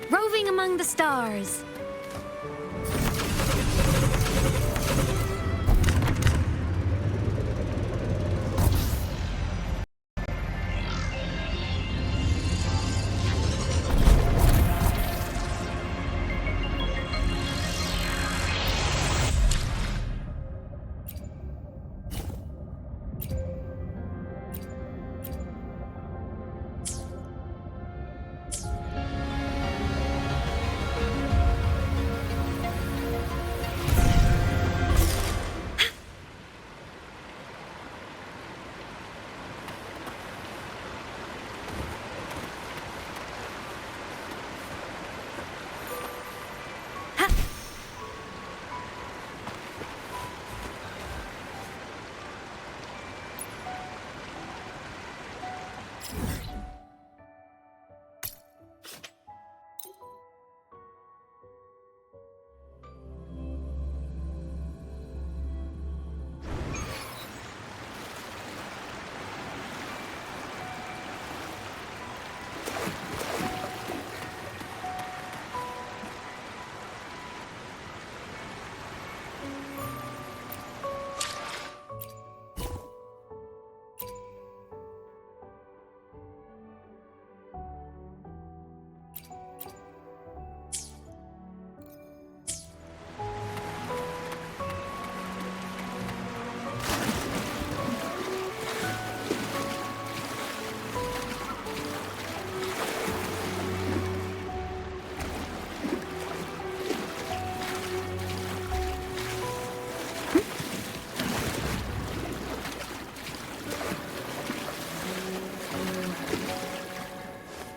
Roving among the stars.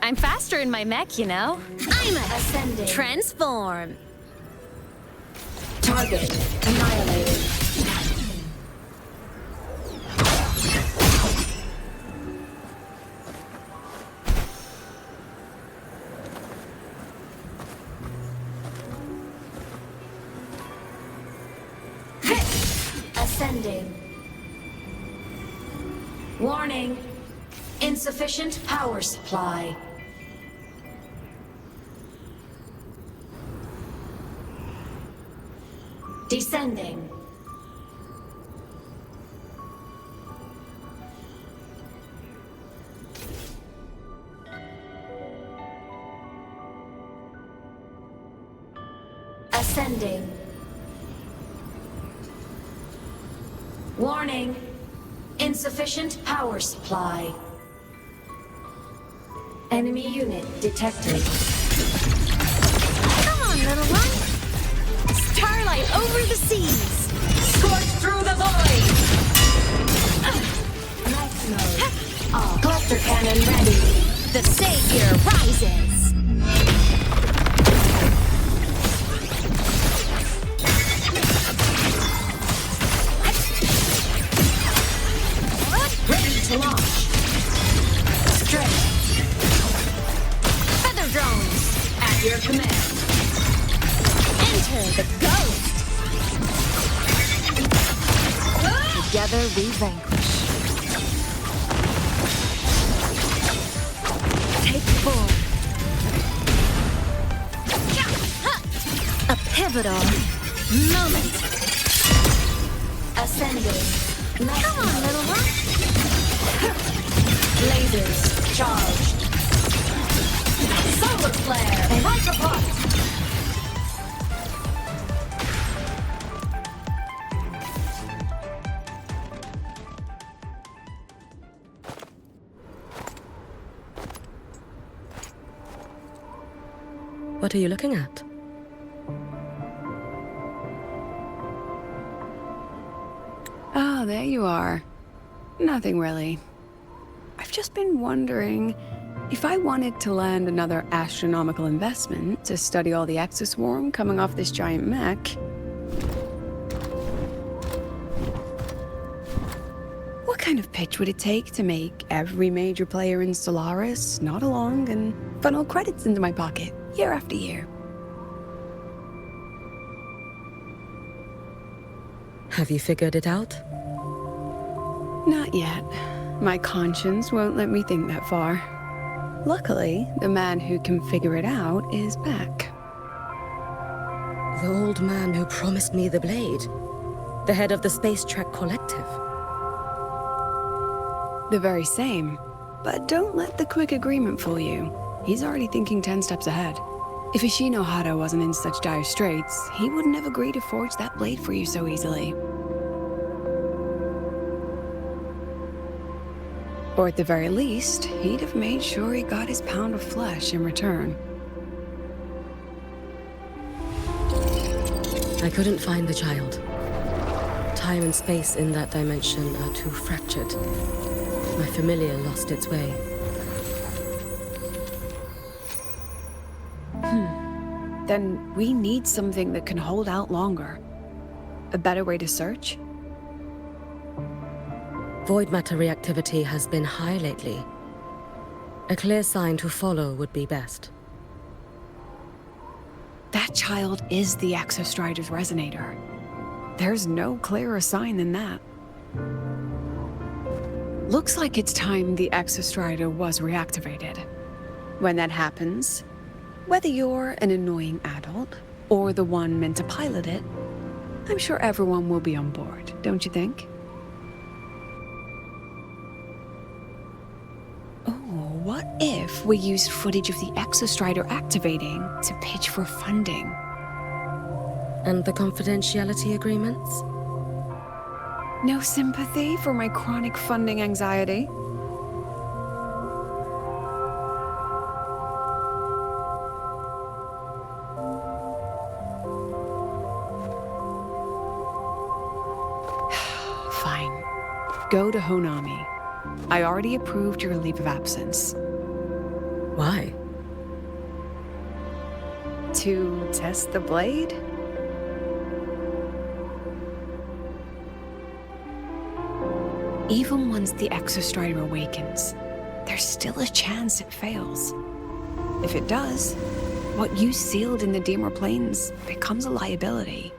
I'm faster in my mech, you know. I'm a Ascending. transform. Target annihilated. Ascending. Warning. Insufficient power supply. Descending. Ascending. Warning. Insufficient power supply. Enemy unit detected. Come on, little one. Starlight over the seas. Scorch through the void! Night mode. All cluster cannon ready. The savior rises. Ready to launch. Strength. Feather drones. At your command. Enter the ghost. Together we vanquish. Take 4. A pivotal moment. Ascending. Come on, little one. Lasers charged. Solar flare. Right apart. What are you looking at? Oh, there you are. Nothing really. I've just been wondering if I wanted to land another astronomical investment to study all the exoswarm coming off this giant mech. What kind of pitch would it take to make every major player in Solaris nod along and funnel credits into my pocket year after year? Have you figured it out? Not yet. My conscience won't let me think that far. Luckily, the man who can figure it out is back. The old man who promised me the blade. The head of the Space Trek Collective. The very same. But don't let the quick agreement fool you. He's already thinking 10 steps ahead. If Ishinohara wasn't in such dire straits, he wouldn't have agreed to forge that blade for you so easily. Or at the very least, he'd have made sure he got his pound of flesh in return. I couldn't find the child. Time and space in that dimension are too fractured. My familiar lost its way. Then we need something that can hold out longer. A better way to search? Void matter reactivity has been high lately. A clear sign to follow would be best. That child is the Exostrider's resonator. There's no clearer sign than that. Looks like it's time the Exostrider was reactivated. When that happens, whether you're an annoying adult or the one meant to pilot it, I'm sure everyone will be on board, don't you think? Oh, what if we used footage of the Exostrider activating to pitch for funding? And the confidentiality agreements? No sympathy for my chronic funding anxiety? Fine. Go to Honami. I already approved your leave of absence. Why? To test the blade? Even once the Exostrider awakens, there's still a chance it fails. If it does, what you sealed in the Dimmer Plains becomes a liability.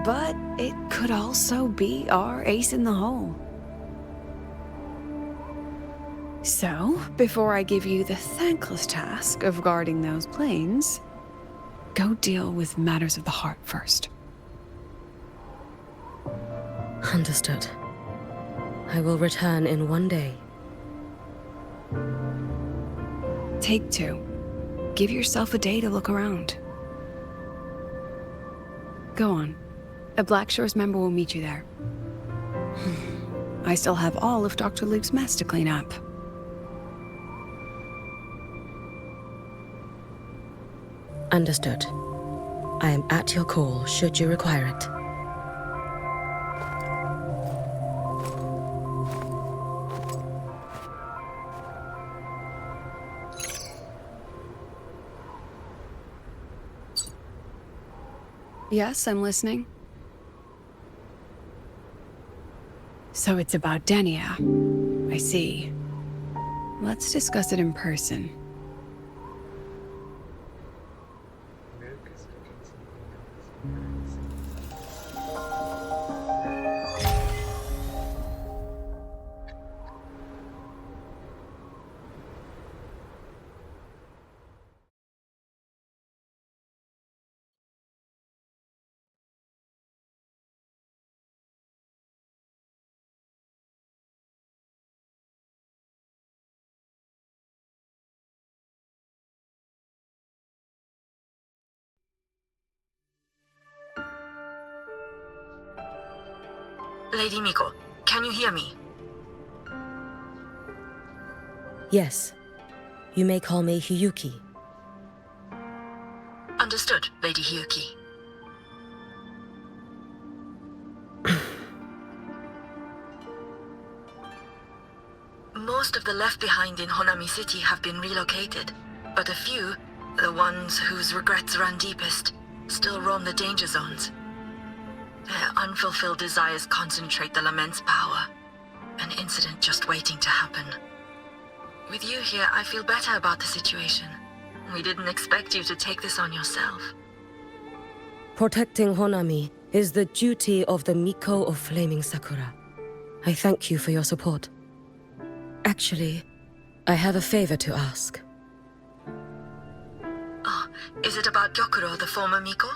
But it could also be our ace in the hole. So, before I give you the thankless task of guarding those planes, go deal with matters of the heart first. Understood. I will return in one day. Take 2. Give yourself a day to look around. Go on. A Black Shores member will meet you there. I still have all of Dr. Luke's mess to clean up. Understood. I am at your call should you require it. Yes, I'm listening. So it's about Denia. I see. Let's discuss it in person. Lady Miko, can you hear me? Yes. You may call me Hiyuki. Understood, Lady Hiyuki. Most of the left behind in Honami City have been relocated, but a few, the ones whose regrets run deepest, still roam the danger zones. Their unfulfilled desires concentrate the lament's power. An incident just waiting to happen. With you here, I feel better about the situation. We didn't expect you to take this on yourself. Protecting Honami is the duty of the Miko of Flaming Sakura. I thank you for your support. Actually, I have a favor to ask. Oh, is it about Gyokuro, the former Miko?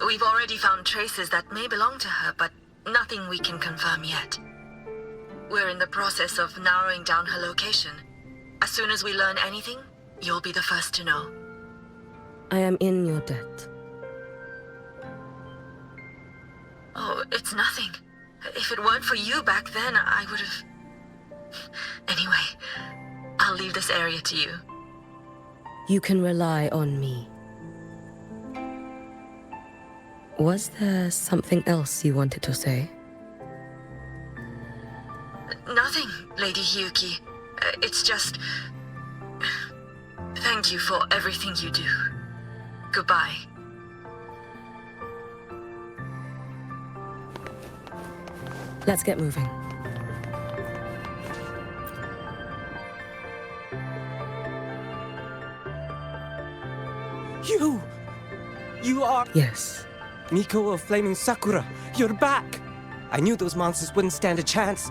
We've already found traces that may belong to her, but nothing we can confirm yet. We're in the process of narrowing down her location. As soon as we learn anything, you'll be the first to know. I am in your debt. Oh, it's nothing. If it weren't for you back then, I would have... Anyway, I'll leave this area to you. You can rely on me. Was there something else you wanted to say? Nothing, Lady Hiyuki. It's just... Thank you for everything you do. Goodbye. Let's get moving. You are... Yes. Miko of Flaming Sakura, you're back! I knew those monsters wouldn't stand a chance.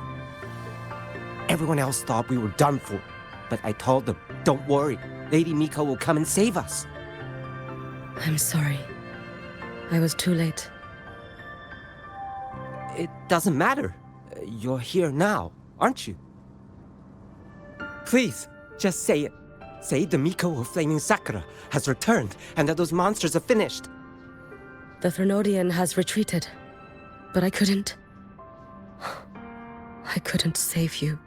Everyone else thought we were done for, but I told them, don't worry, Lady Miko will come and save us. I'm sorry. I was too late. It doesn't matter. You're here now, aren't you? Please, just say it. Say the Miko of Flaming Sakura has returned and that those monsters are finished. The Threnodian has retreated, but I couldn't... I couldn't save you.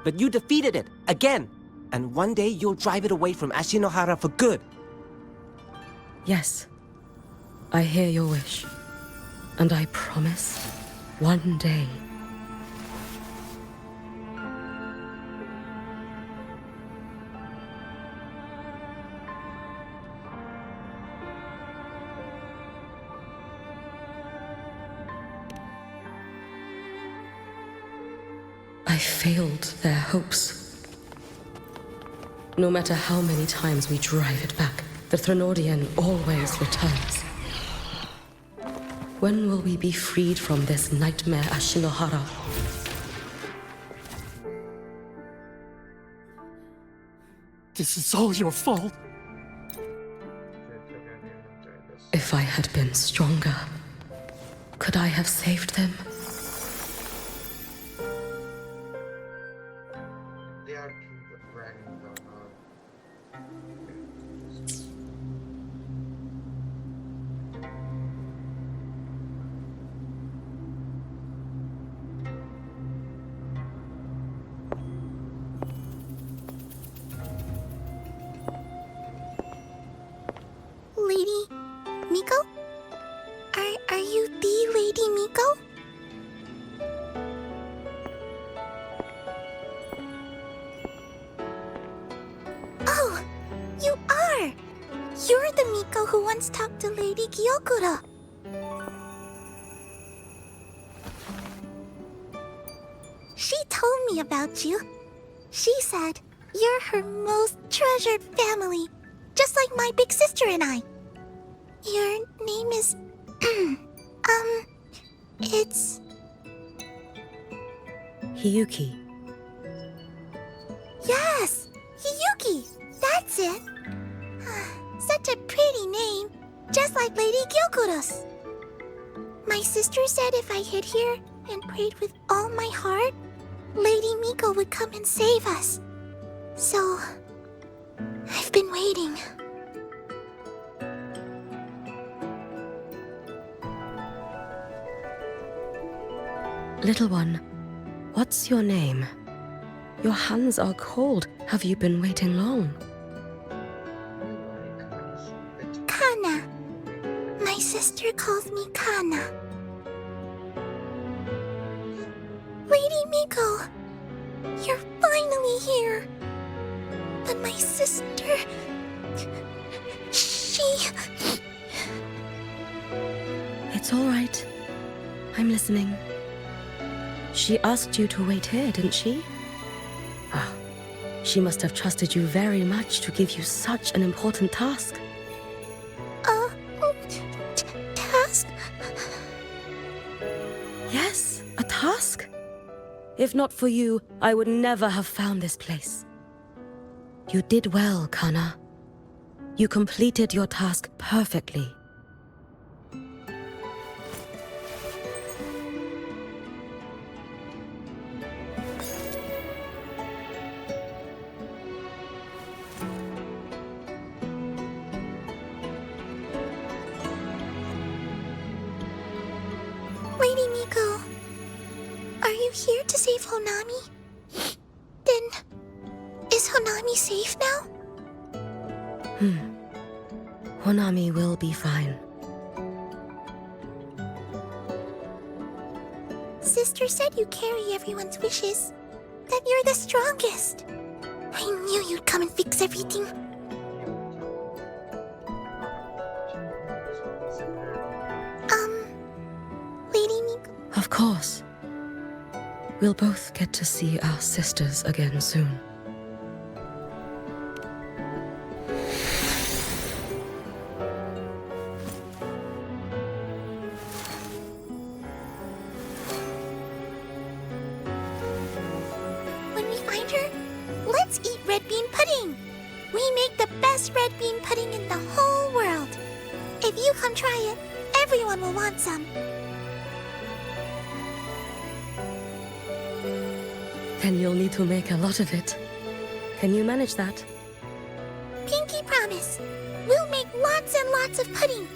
But you defeated it, again! And one day you'll drive it away from Ashinohara for good. Yes, I hear your wish. And I promise, one day... I failed their hopes. No matter how many times we drive it back, the Threnodian always returns. When will we be freed from this nightmare Ashinohara? This is all your fault. If I had been stronger, could I have saved them? Lady Miko? Are you the Lady Miko? Oh, you are! You're the Miko who once talked to Lady Gyokuro. She told me about you. She said you're her most treasured family, just like my big sister and I. Your name is... it's... Hiyuki. Yes! Hiyuki! That's it! Such a pretty name, just like Lady Gyokuro's. My sister said if I hid here and prayed with all my heart, Lady Miko would come and save us. So... I've been waiting. Little one, what's your name? Your hands are cold. Have you been waiting long? Kana. My sister calls me Kana. Lady Miko, you're finally here. But my sister... she... It's all right. I'm listening. She asked you to wait here, didn't she? Ah, she must have trusted you very much to give you such an important task. Task? Yes, a task. If not for you, I would never have found this place. You did well, Kana. You completed your task perfectly. Lady Miko, are you here to save Honami? Then, is Honami safe now? Honami will be fine. Sister said you carry everyone's wishes. That you're the strongest. I knew you'd come and fix everything. Lady Miko. Of course. We'll both get to see our sisters again soon. When we find her, let's eat red bean pudding. We make the best red bean pudding in the whole world. If you come try it, everyone will want some. Then you'll need to make a lot of it. Can you manage that? Pinky promise. We'll make lots and lots of pudding.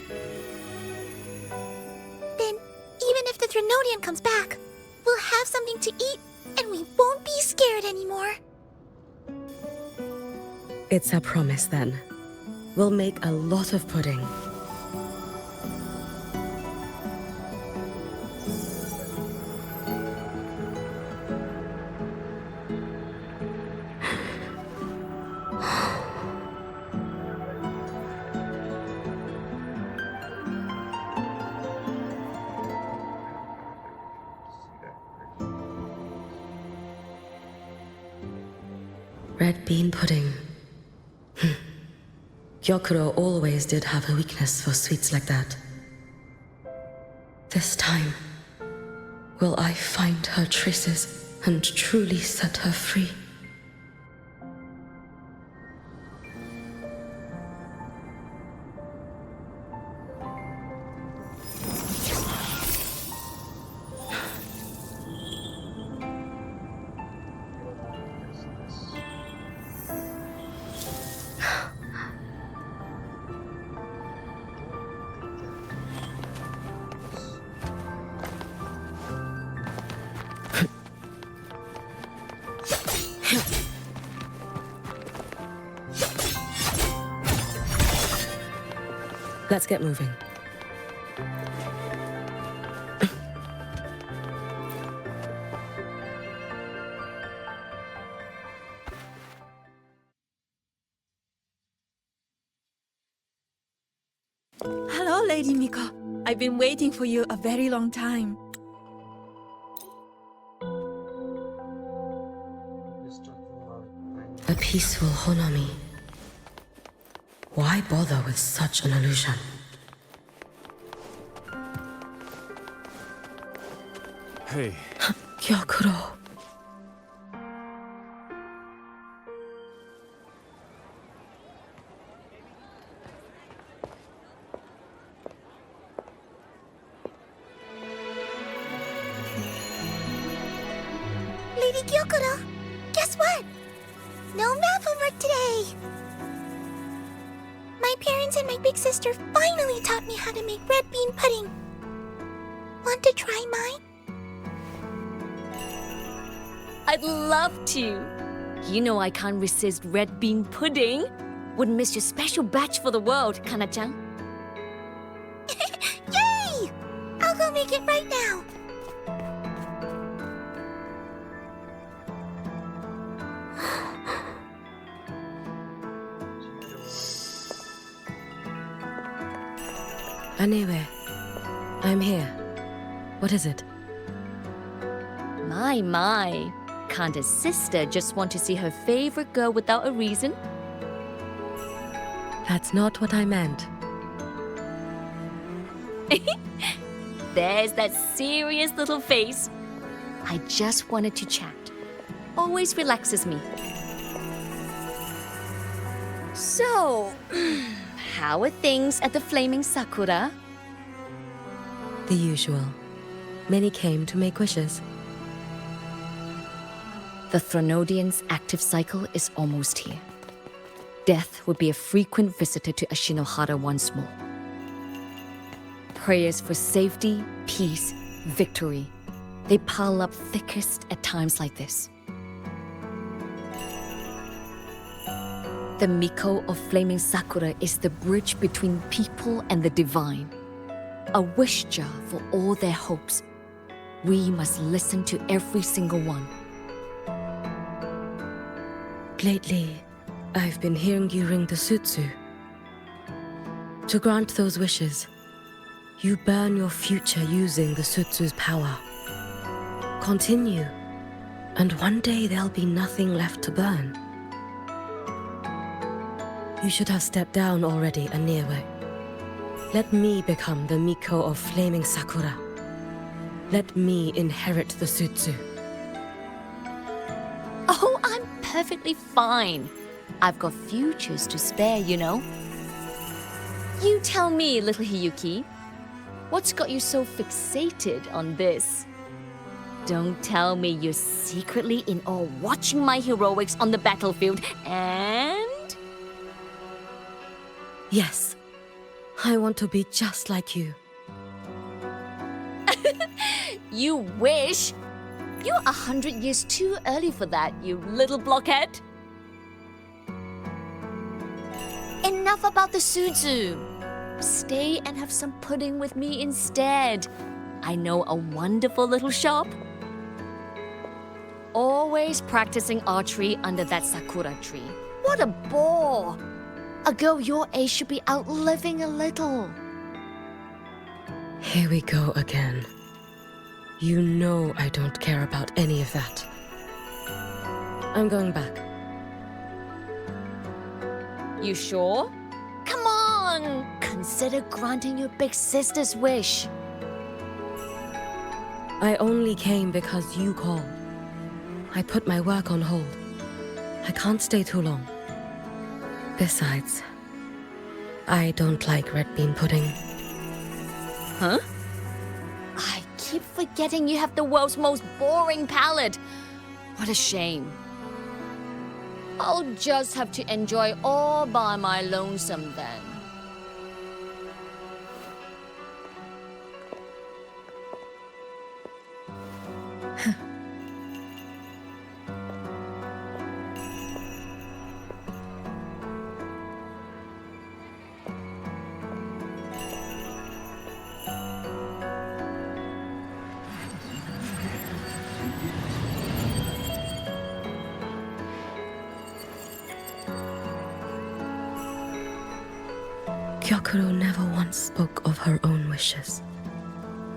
Then, even if the Threnodian comes back, we'll have something to eat and we won't be scared anymore. It's a promise then. We'll make a lot of pudding. Red bean pudding. Gyokuro always did have a weakness for sweets like that. This time, will I find her traces and truly set her free? Let's get moving. Hello, Lady Miko. I've been waiting for you a very long time. A peaceful Honami. Why bother with such an illusion? Hey, Gyokuro. Lady Gyokuro, guess what? No math homework today. My parents and my big sister finally taught me how to make red bean pudding. Want to try mine? I'd love to. You know I can't resist red bean pudding. Wouldn't miss your special batch for the world, Kana-chan. Yay! I'll go make it right now. Anyway, I'm here. What is it? My. Can't a sister just want to see her favorite girl without a reason? That's not what I meant. There's that serious little face. I just wanted to chat. Always relaxes me. So, how are things at the Flaming Sakura? The usual. Many came to make wishes. The Thronodian's active cycle is almost here. Death would be a frequent visitor to Ashinohara once more. Prayers for safety, peace, victory. They pile up thickest at times like this. The Miko of Flaming Sakura is the bridge between people and the divine. A wish jar for all their hopes. We must listen to every single one. Lately, I've been hearing you ring the sutsu. To grant those wishes, you burn your future using the sutsu's power. Continue, and one day there'll be nothing left to burn. You should have stepped down already, Aniewe. Let me become the Miko of Flaming Sakura. Let me inherit the sutsu. Oh, I'm perfectly fine. I've got futures to spare, you know. You tell me, little Hiyuki, what's got you so fixated on this? Don't tell me you're secretly in awe watching my heroics on the battlefield and... Yes, I want to be just like you. You wish? You're 100 years too early for that, you little blockhead. Enough about the sutsu. Stay and have some pudding with me instead. I know a wonderful little shop. Always practicing archery under that sakura tree. What a bore! A girl your age should be out living a little. Here we go again. You know I don't care about any of that. I'm going back. You sure? Come on! Consider granting your big sister's wish. I only came because you called. I put my work on hold. I can't stay too long. Besides, I don't like red bean pudding. Huh? I keep forgetting you have the world's most boring palate. What a shame. I'll just have to enjoy all by my lonesome then. Gyokuro never once spoke of her own wishes.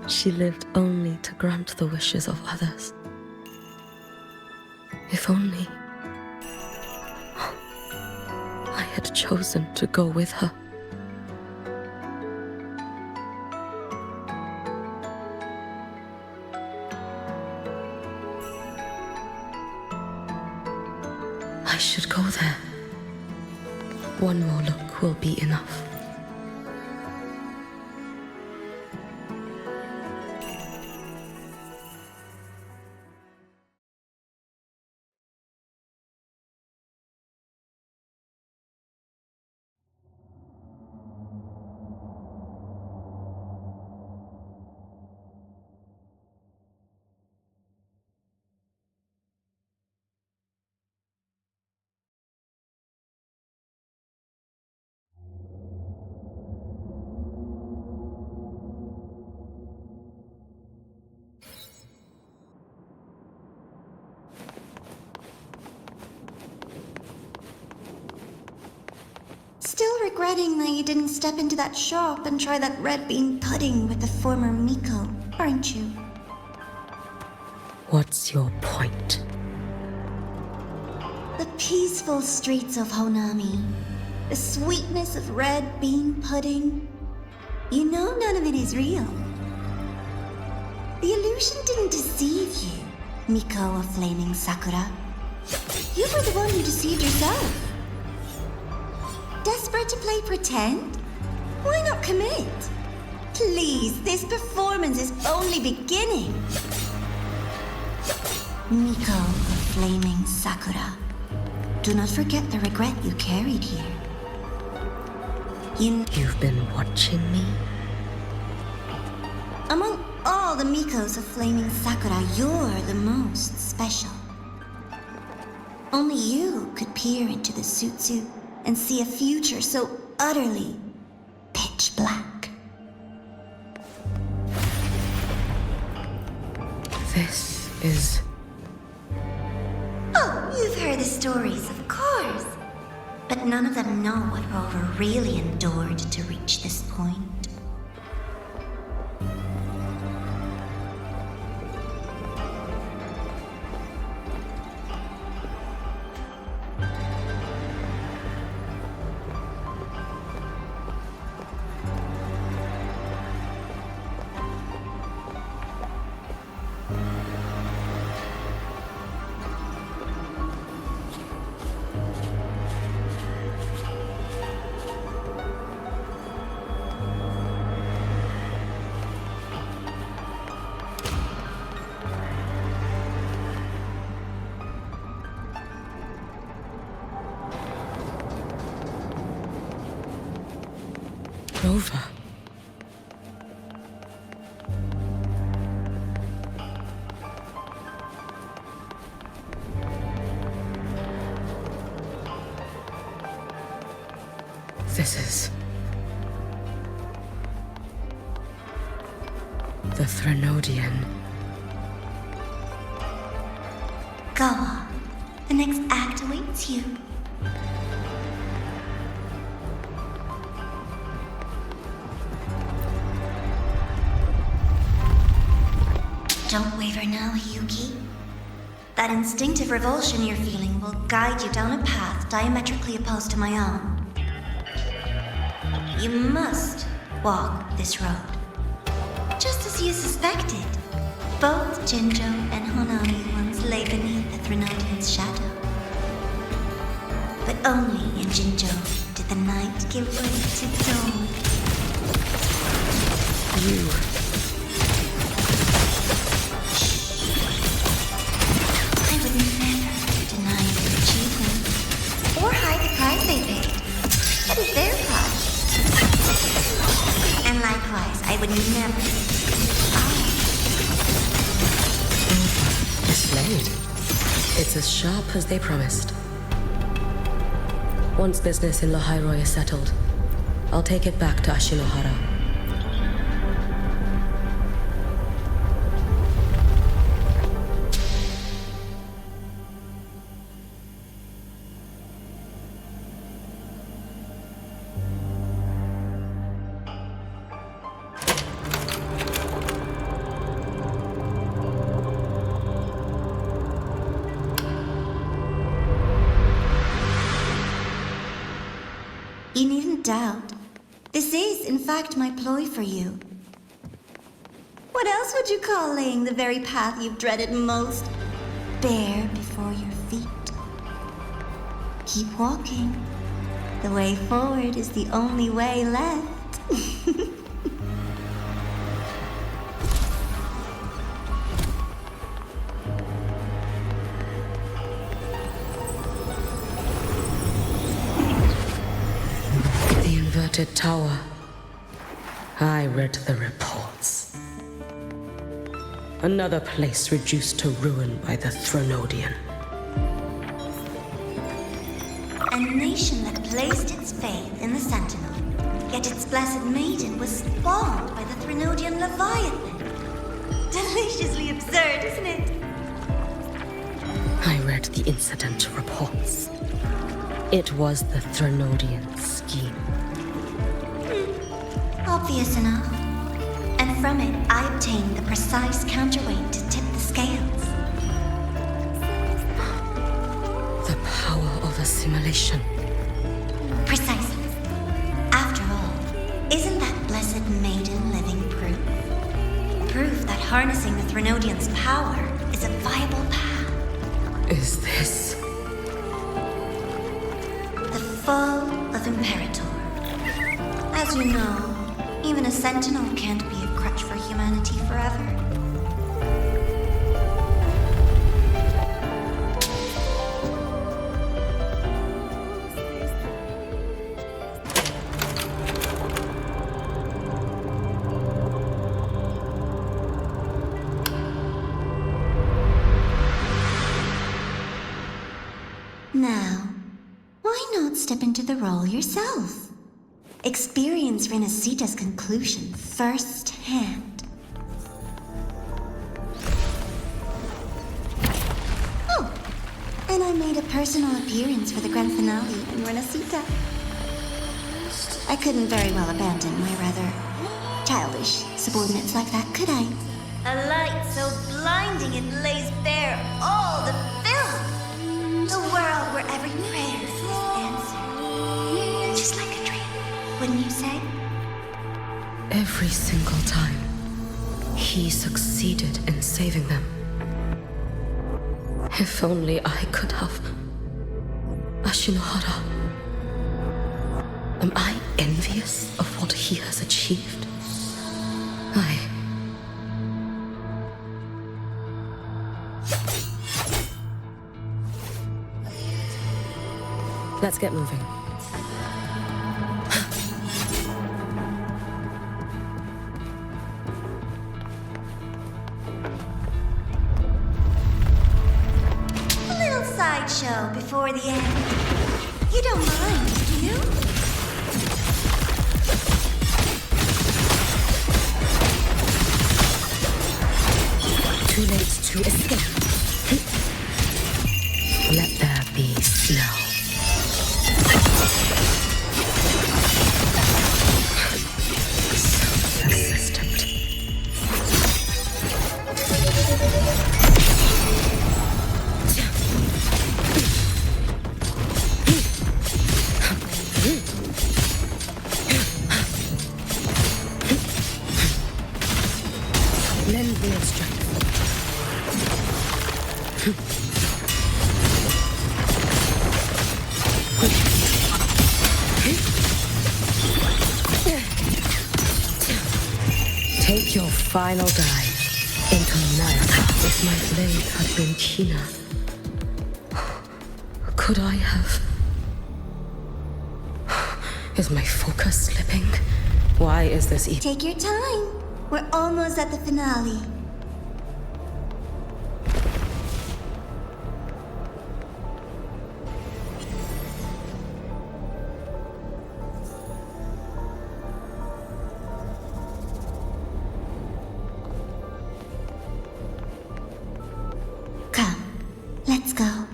She lived only to grant the wishes of others. If only I had chosen to go with her. I should go there. One more look will be enough. Still regretting that you didn't step into that shop and try that red bean pudding with the former Miko, aren't you? What's your point? The peaceful streets of Honami, the sweetness of red bean pudding. You know none of it is real. The illusion didn't deceive you, Miko of Flaming Sakura. You were the one who deceived yourself. Desperate to play pretend? Why not commit? Please, this performance is only beginning. Miko of Flaming Sakura, do not forget the regret you carried here. You've been watching me? Among all the Mikos of Flaming Sakura, you're the most special. Only you could peer into the Sutsu and see a future so utterly pitch black. This is... Oh, you've heard the stories, of course. But none of them know what Rover really endured to reach this point. Rover. This is... the Threnodian. Go on. The next act awaits you. Don't waver now, Hiyuki. That instinctive revulsion you're feeling will guide you down a path diametrically opposed to my own. You must walk this road. Just as you suspected, both Jinjo and Honami once lay beneath the Threnodian's shadow. But only in Jinjo did the night give way to dawn. You... I would never deny their achievement, or hide the price they paid. That is their price. And likewise, I would never Displayed. It's as sharp as they promised. Once business in Lahairoi is settled, I'll take it back to Ashinohara. You needn't doubt. This is, in fact, my ploy for you. What else would you call laying the very path you've dreaded most bare before your feet? Keep walking. The way forward is the only way left. Inverted tower. I read the reports. Another place reduced to ruin by the Threnodian. A nation that placed its faith in the Sentinel, yet its blessed maiden was spawned by the Threnodian Leviathan. Deliciously absurd, isn't it? I read the incident reports. It was the Threnodian scheme. Obvious enough. And from it, I obtained the precise counterweight to tip the scales. The power of assimilation. Precisely. After all, isn't that blessed maiden living proof? Proof that harnessing the Threnodians' power is a viable path. Is this? The fall of Imperator. As you know, even a sentinel can't be a crutch for humanity forever. Now, why not step into the role yourself? Experience Renacita's conclusion firsthand. Oh, and I made a personal appearance for the grand finale in Renacita. I couldn't very well abandon my rather childish subordinates like that, could I? A light so blinding it lays bare all the filth. The world where every prayer is answered. Just like a dream, wouldn't you say? Every single time, he succeeded in saving them. If only I could have. Ashinohara. Am I envious of what he has achieved? Let's get moving. A little sideshow before the end. You don't mind, do you? Too late to escape. Let there be snow. Lend me your strength. Take your final dive into Nayaka. If my blade had been keener, could I have? Is my focus slipping? Why is this even? Take your time. We're almost at the finale. Come, let's go.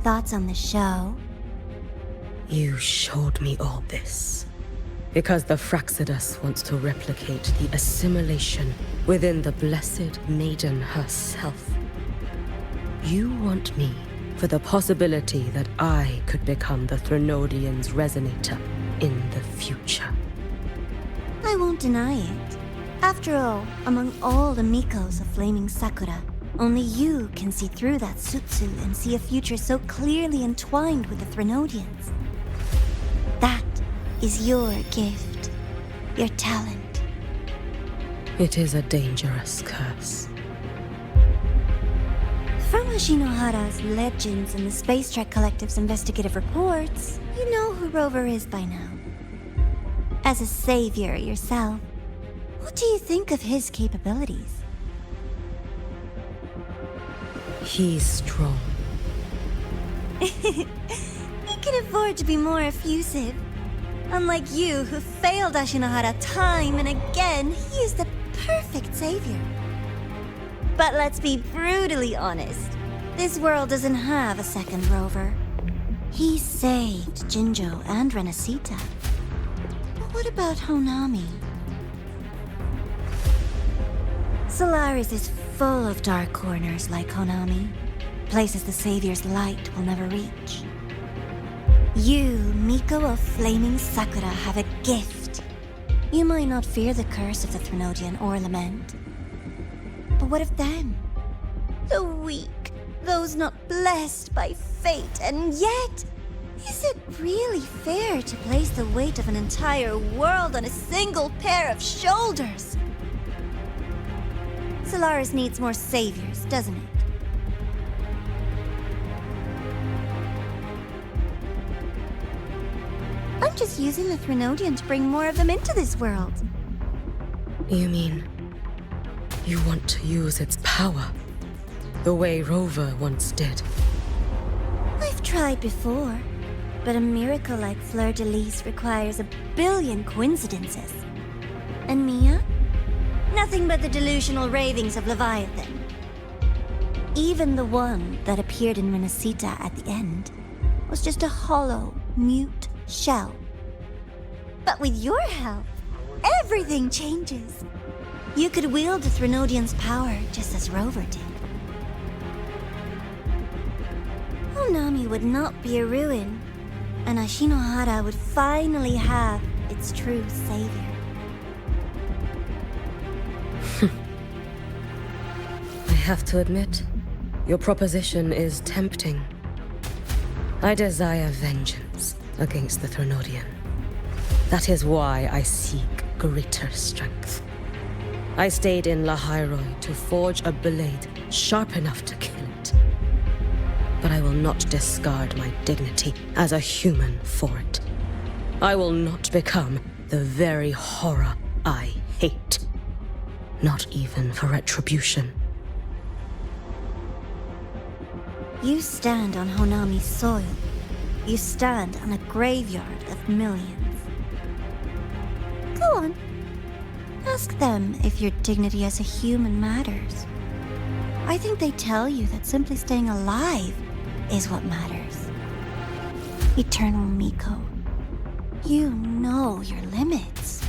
Thoughts on the show? You showed me all this because the Fraxidus wants to replicate the assimilation within the Blessed Maiden herself. You want me for the possibility that I could become the Threnodians' resonator in the future. I won't deny it. After all, among all the Mikos of Flaming Sakura, only you can see through that Sutsu and see a future so clearly entwined with the Threnodians. That is your gift, your talent. It is a dangerous curse. From Ashinohara's legends and the Space Trek Collective's investigative reports, you know who Rover is by now. As a savior yourself, what do you think of his capabilities? He's strong. He can afford to be more effusive. Unlike you, who failed Ashinohara time and again, he is the perfect savior. But let's be brutally honest. This world doesn't have a second Rover. He saved Jinjo and Renacita. But what about Honami? Solaris is full of dark corners like Konami, places the Savior's light will never reach. You, Miko of Flaming Sakura, have a gift. You might not fear the curse of the Threnodian or Lament. But what of them? The weak, those not blessed by fate, and yet, is it really fair to place the weight of an entire world on a single pair of shoulders? Solaris needs more saviors, doesn't it? I'm just using the Threnodian to bring more of them into this world. You mean you want to use its power the way Rover once did? I've tried before, but a miracle like Fleur-de-Lis requires a billion coincidences. And Mia? Nothing but the delusional ravings of Leviathan. Even the one that appeared in Renacita at the end was just a hollow, mute shell. But with your help, everything changes. You could wield the Threnodian's power just as Rover did. Honami would not be a ruin, and Ashinohara would finally have its true savior. I have to admit, your proposition is tempting. I desire vengeance against the Threnodian. That is why I seek greater strength. I stayed in Lahairoi to forge a blade sharp enough to kill it. But I will not discard my dignity as a human for it. I will not become the very horror I hate. Not even for retribution. You stand on Honami's soil. You stand on a graveyard of millions. Go on. Ask them if your dignity as a human matters. I think they tell you that simply staying alive is what matters. Eternal Miko, you know your limits.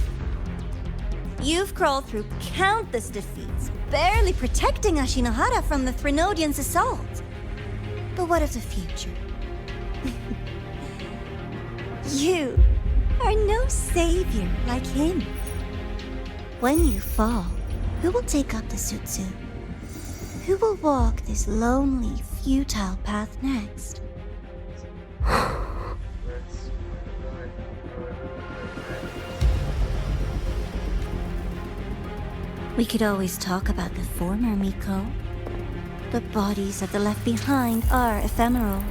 You've crawled through countless defeats, barely protecting Ashinohara from the Threnodian's assault. But what of the future? You are no savior like him. When you fall, who will take up the Sutsu? Who will walk this lonely, futile path next? We could always talk about the former, Miko. The bodies of the left behind are ephemeral.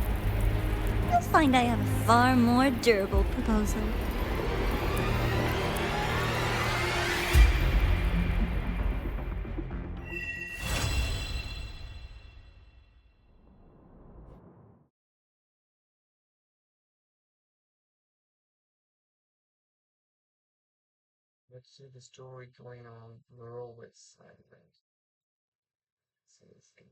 You'll find I have a far more durable proposal. Let's see the story going on the Rollway side of it. So this game.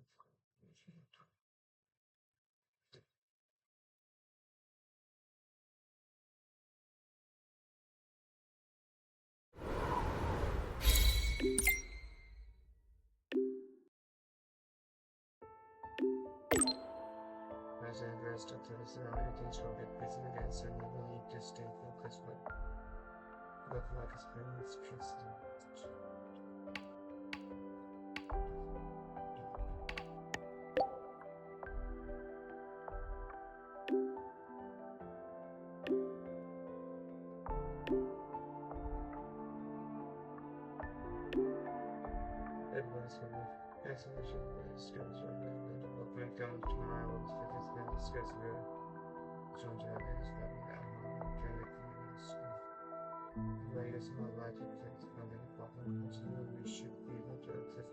As I rest up to the surroundings will get busy again, so you will need to stay focused but look like a spring is stressed. Advice for me. Explanation for the skills are available. We'll break down tomorrow once it has been discussed with John Javis, but the latest more likely things from the problem continue, we should be able to access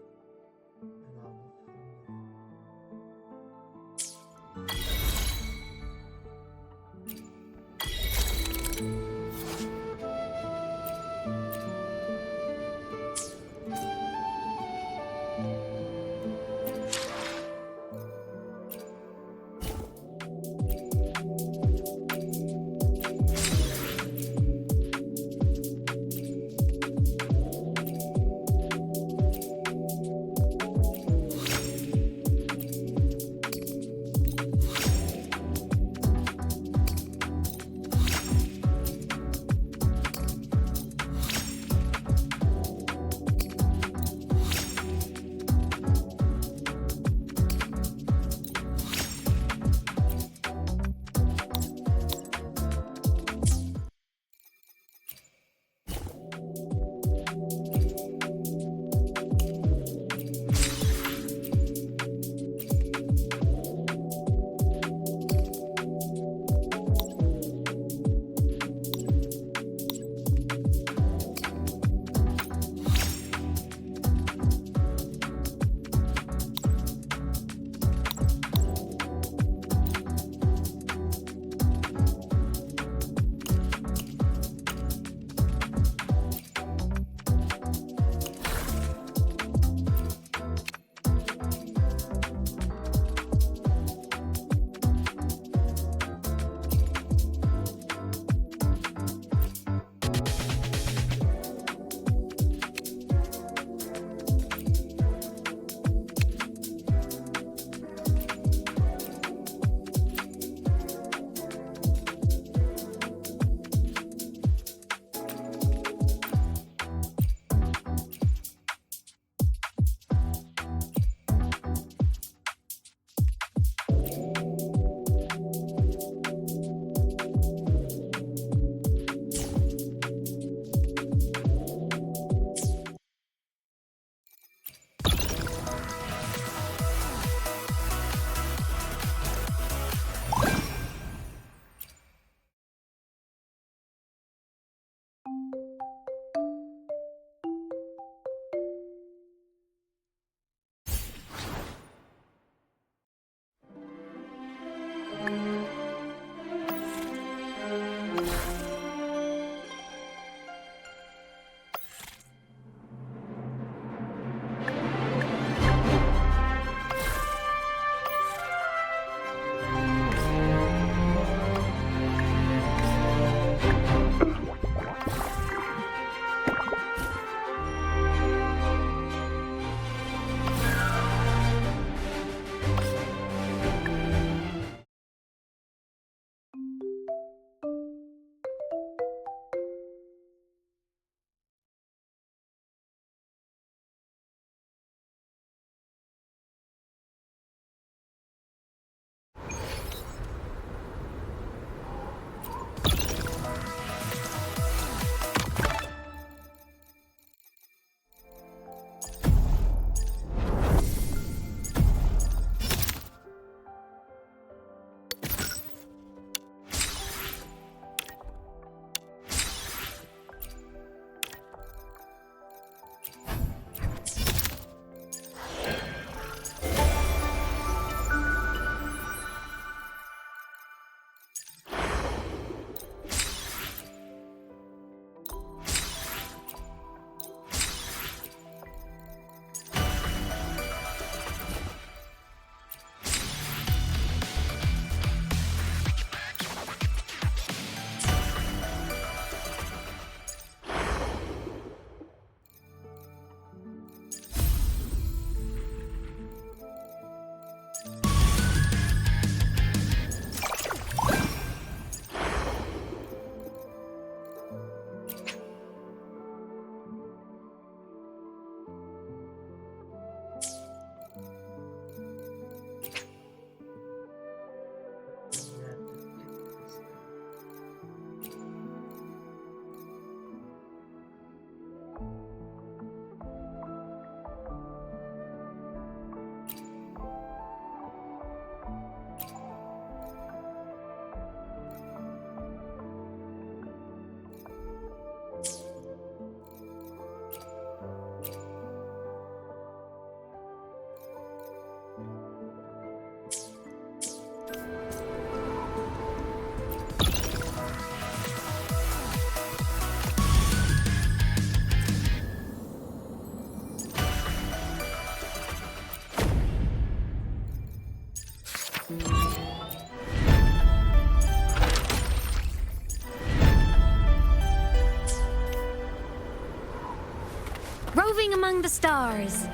Roving among the stars.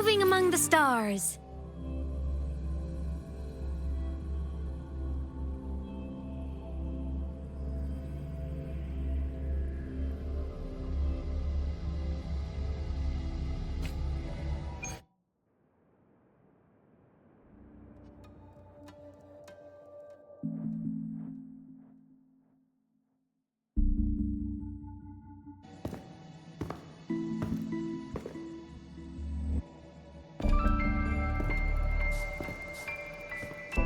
Roving among the stars.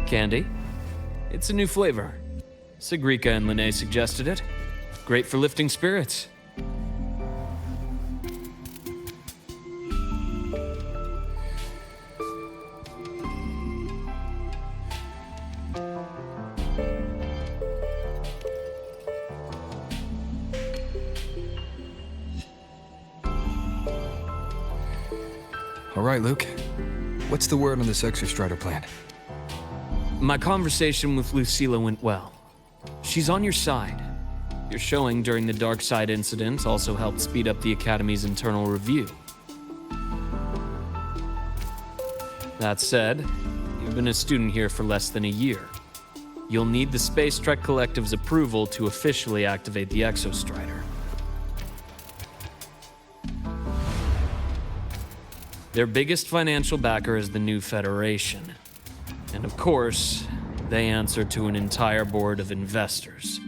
Candy? It's a new flavor. Sigrika and Lene suggested it. Great for lifting spirits. All right, Luke. What's the word on this Exostrider plan? My conversation with Lucilla went well. She's on your side. Your showing during the Dark Side incident also helped speed up the Academy's internal review. That said, you've been a student here for less than a year. You'll need the Space Trek Collective's approval to officially activate the Exostrider. Their biggest financial backer is the new Federation. And of course, they answer to an entire board of investors.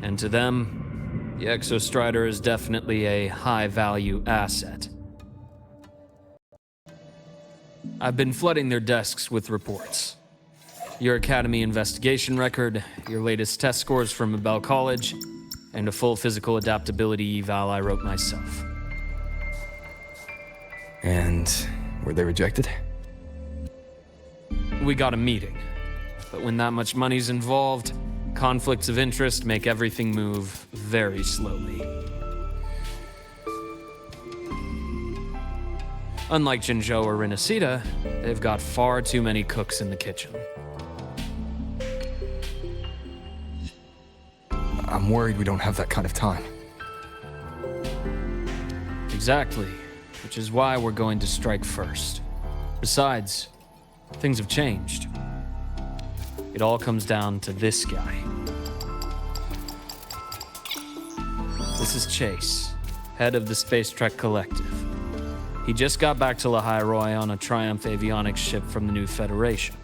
And to them, the Exostrider is definitely a high-value asset. I've been flooding their desks with reports. Your Academy investigation record, your latest test scores from Abel College, and a full physical adaptability eval I wrote myself. And were they rejected? We got a meeting, but when that much money's involved, conflicts of interest make everything move very slowly. Unlike Jinzhou or Rinasita, they've got far too many cooks in the kitchen. I'm worried we don't have that kind of time. Exactly, which is why we're going to strike first. Besides, things have changed. It all comes down to this guy. This is Chase, head of the Space Trek Collective. He just got back to Lahai on a Triumph avionics ship from the new Federation.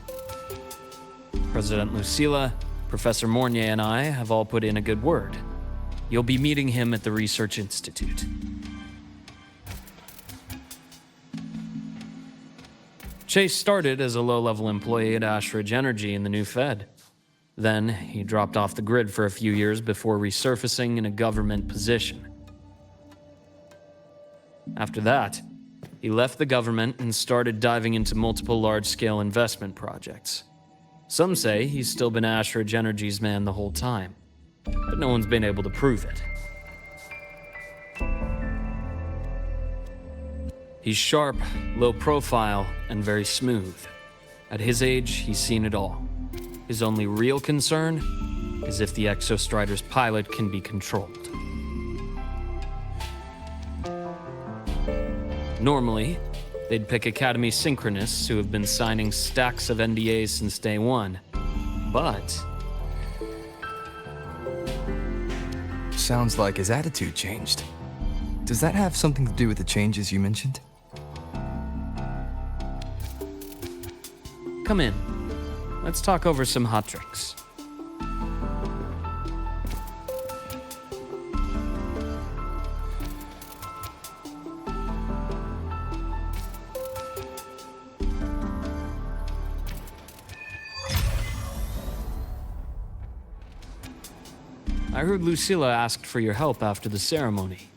President Lucilla, Professor Mornier, and I have all put in a good word. You'll be meeting him at the Research Institute. Chase started as a low-level employee at Ashridge Energy in the new Fed. Then, he dropped off the grid for a few years before resurfacing in a government position. After that, he left the government and started diving into multiple large-scale investment projects. Some say he's still been Ashridge Energy's man the whole time, but no one's been able to prove it. He's sharp, low profile, and very smooth. At his age, he's seen it all. His only real concern is if the Exostrider's pilot can be controlled. Normally, they'd pick Academy synchronists who have been signing stacks of NDAs since day one. But Sounds like his attitude changed. Does that have something to do with the changes you mentioned? come in. Let's talk over some hot drinks. I heard Lucilla asked for your help after the ceremony.